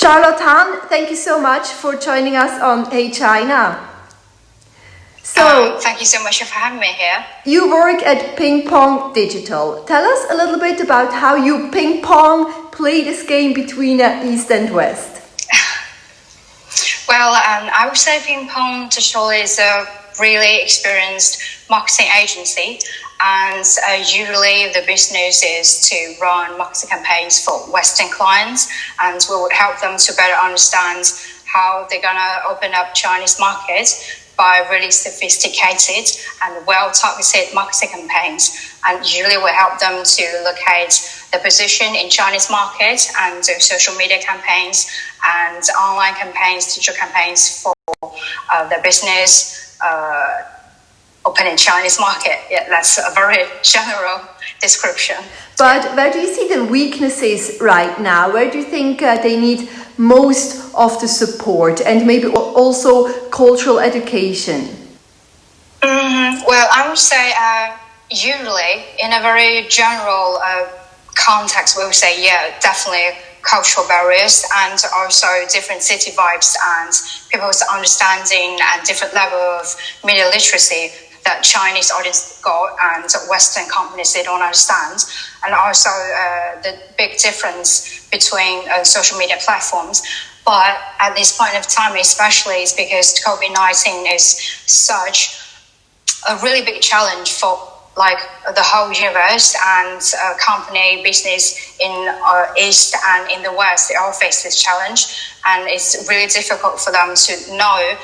Charlotte Han, thank you so much for joining us on Hey China. So, thank you so much for having me here. You work at PingPong Digital. Tell us a little bit about how you ping pong play this game between East and West. Well, I would say PingPong Digital is a really experienced marketing agency, and usually the business is to run marketing campaigns for Western clients, and we would help them to better understand how they're gonna open up Chinese market by really sophisticated and well-targeted marketing campaigns. And usually we help them to locate the position in Chinese market and do social media campaigns and online campaigns, digital campaigns for their business opening Chinese market. Yeah, that's a very general description. But where do you see the weaknesses right now? Where do you think they need most of the support and maybe also cultural education? Well, I would say usually in a very general context, we would say, yeah, definitely cultural barriers and also different city vibes and people's understanding and different level of media literacy that Chinese audience got and Western companies they don't understand, and also the big difference between social media platforms. But at this point of time, especially, is because COVID-19 is such a really big challenge for like the whole universe, and company business in East and in the West, they all face this challenge, and it's really difficult for them to know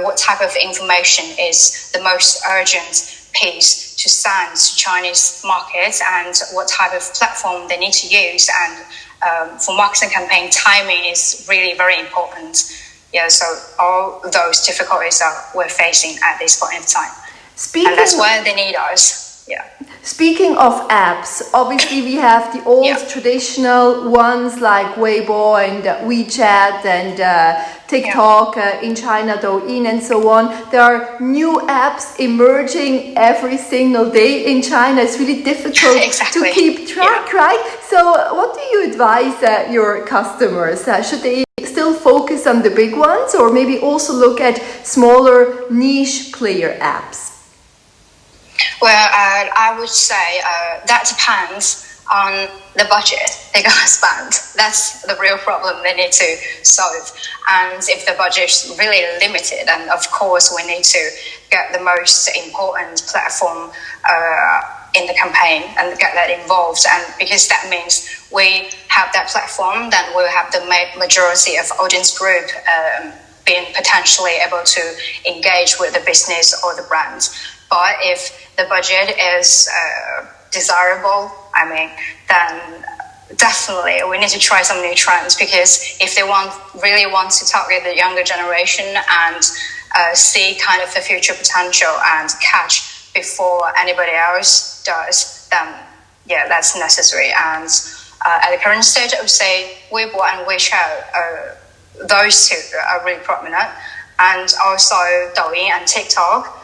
what type of information is the most urgent piece to send to Chinese markets and what type of platform they need to use. And for marketing campaign, timing is really very important. Yeah, so all those difficulties that we're facing at this point in time. And that's why they need us. Yeah. Speaking of apps, obviously we have the old traditional ones like Weibo and WeChat and TikTok in China, Douyin and so on. There are new apps emerging every single day in China. It's really difficult to keep track, right? So what do you advise your customers? Should they still focus on the big ones or maybe also look at smaller niche player apps? Well, I would say that depends on the budget they're going to spend. That's the real problem they need to solve. And if the budget is really limited, then of course we need to get the most important platform in the campaign and get that involved. And because that means we have that platform, then we'll have the majority of audience group being potentially able to engage with the business or the brand. But if the budget is desirable, then definitely we need to try some new trends, because if they really want to target the younger generation and see kind of the future potential and catch before anybody else does, then yeah, that's necessary. And at the current stage, I would say Weibo and WeChat, those two are really prominent, and also Douyin and TikTok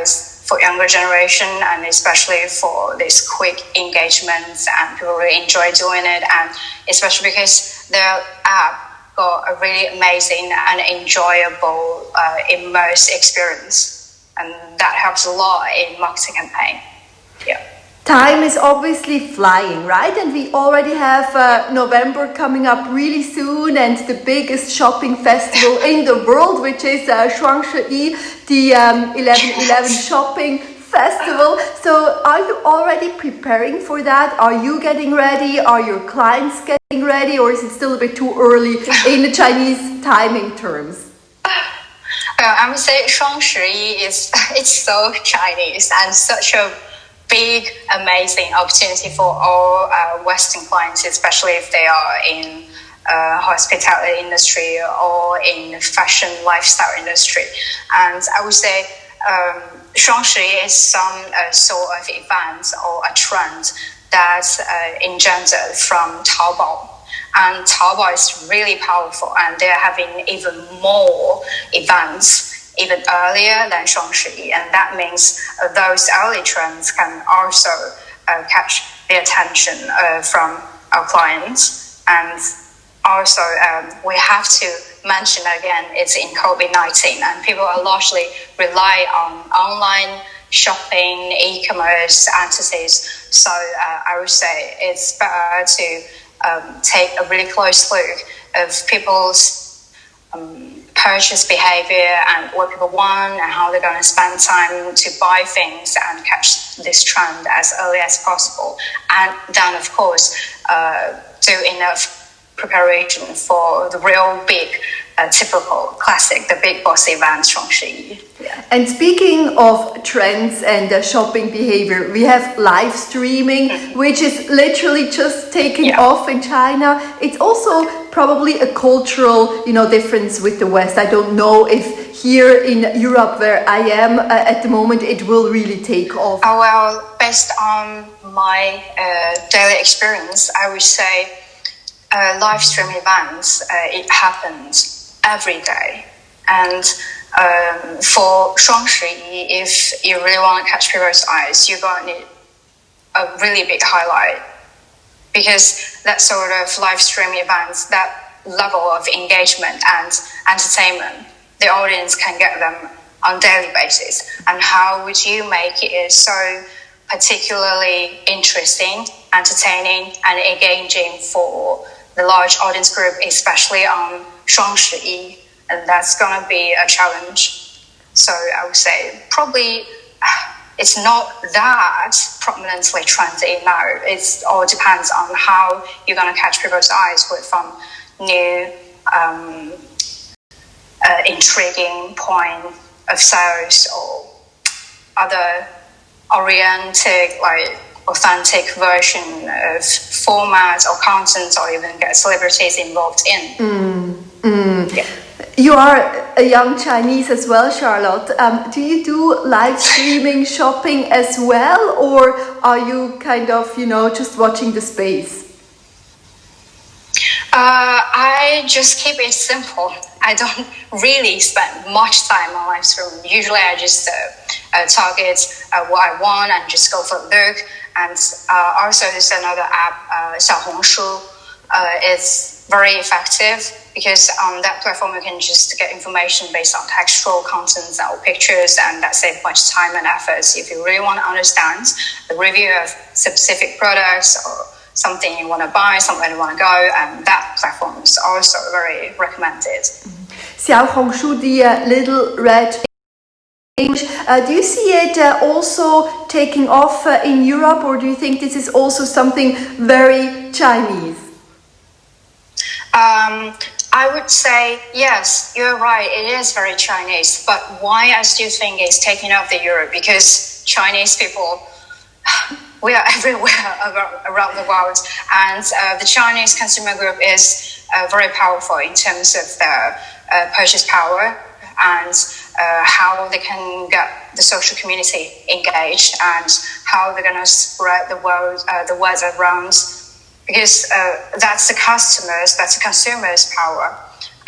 is for younger generation, and especially for this quick engagement, and people really enjoy doing it, and especially because the app got a really amazing and enjoyable immersive experience, and that helps a lot in marketing campaign. Yeah. Time is obviously flying, right? And we already have November coming up really soon, and the biggest shopping festival in the world, which is Shuangshi, the 11/11 shopping festival. So are you already preparing for that? Are you getting ready? Are your clients getting ready? Or is it still a bit too early in the Chinese timing terms? I would say Shuangshi it's so Chinese and such a big, amazing opportunity for all Western clients, especially if they are in hospitality industry or in fashion lifestyle industry. And I would say Shuangshi is some sort of event or a trend that's engendered from Taobao. And Taobao is really powerful, and they're having even more events even earlier than Shuangshi, and that means those early trends can also catch the attention from our clients. And also we have to mention again, it's in COVID-19, and people are largely rely on online shopping, e-commerce entities. So I would say it's better to take a really close look of people's purchase behavior and what people want and how they're going to spend time to buy things and catch this trend as early as possible. And then, of course, do enough preparation for the real big, typical, classic, the big boss event, 双十一. Yeah. And speaking of trends and shopping behavior, we have live streaming, which is literally just taking off in China. It's also probably a cultural, difference with the West. I don't know if here in Europe, where I am at the moment, it will really take off. Well, based on my daily experience, I would say live stream events, it happens every day. And for 双十一, if you really want to catch people's eyes, you're going to need a really big highlight, because that sort of live stream events, that level of engagement and entertainment, the audience can get them on a daily basis. And how would you make it so particularly interesting, entertaining, and engaging for the large audience group, especially on 双十一? And that's going to be a challenge. So I would say probably it's not that prominently trendy now. It all depends on how you're going to catch people's eyes with some new intriguing point of sales or other oriented, like authentic version of formats or content, or even get celebrities involved in. Yeah. You are a young Chinese as well, Charlotte. Do you do live streaming shopping as well, or are you kind of, just watching the space? I just keep it simple. I don't really spend much time on live streaming. Usually I just target what I want and just go for a look. And also there's another app, 小红书. It's very effective because on that platform you can just get information based on textual contents or pictures, and that saves much time and efforts. If you really want to understand the review of specific products or something you want to buy, somewhere you want to go, and that platform is also very recommended. 小红书, the little red English. Do you see it also taking off in Europe, or do you think this is also something very Chinese? I would say yes, you're right. It is very Chinese, but why I still think it's taking off in Europe? Because Chinese people, we are everywhere around the world, and the Chinese consumer group is very powerful in terms of their purchase power and how they can get the social community engaged and how they're going to spread the word around, because that's the customers, that's the consumers' power.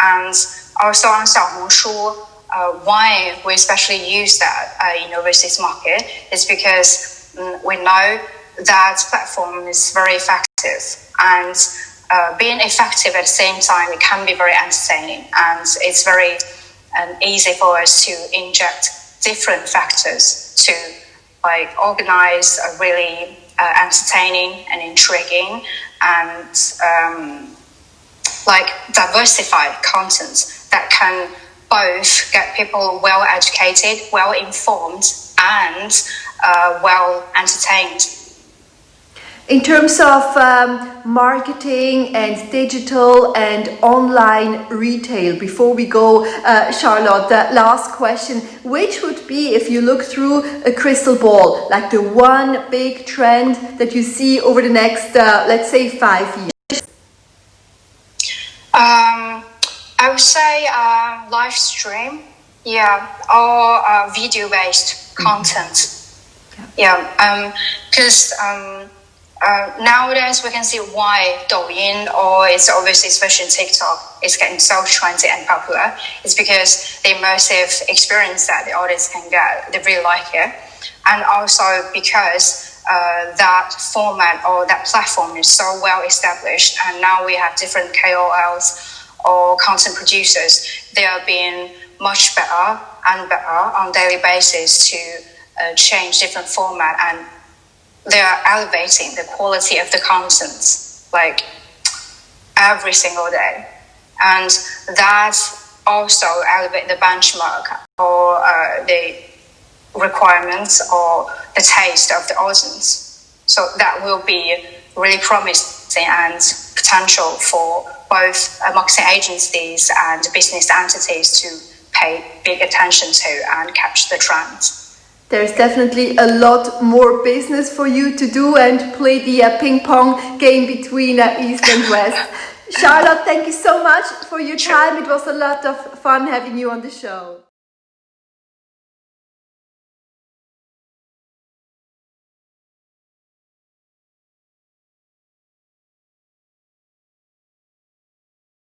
And also on 小红书, why we especially use that in overseas market is because we know that platform is very effective, and being effective at the same time, it can be very entertaining, and it's very easy for us to inject different factors to organize a really entertaining and intriguing and diversified content that can both get people well educated, well informed, and well entertained. In terms of marketing and digital and online retail, before we go, Charlotte, last question. Which would be, if you look through a crystal ball, like the one big trend that you see over the next, let's say, 5 years? I would say live stream, or video-based content. Because nowadays we can see why Douyin, or it's obviously especially TikTok, is getting so trendy and popular. It's because the immersive experience that the audience can get, they really like it. And also because that format or that platform is so well established, and now we have different KOLs or content producers. They are being much better and better on a daily basis to change different format, and they are elevating the quality of the content like every single day, and that also elevate the benchmark or the requirements or the taste of the audience. So that will be really promising and potential for both marketing agencies and business entities to pay big attention to and catch the trend. There's definitely a lot more business for you to do and play the ping pong game between East and West. Charlotte, thank you so much for your time. It was a lot of fun having you on the show.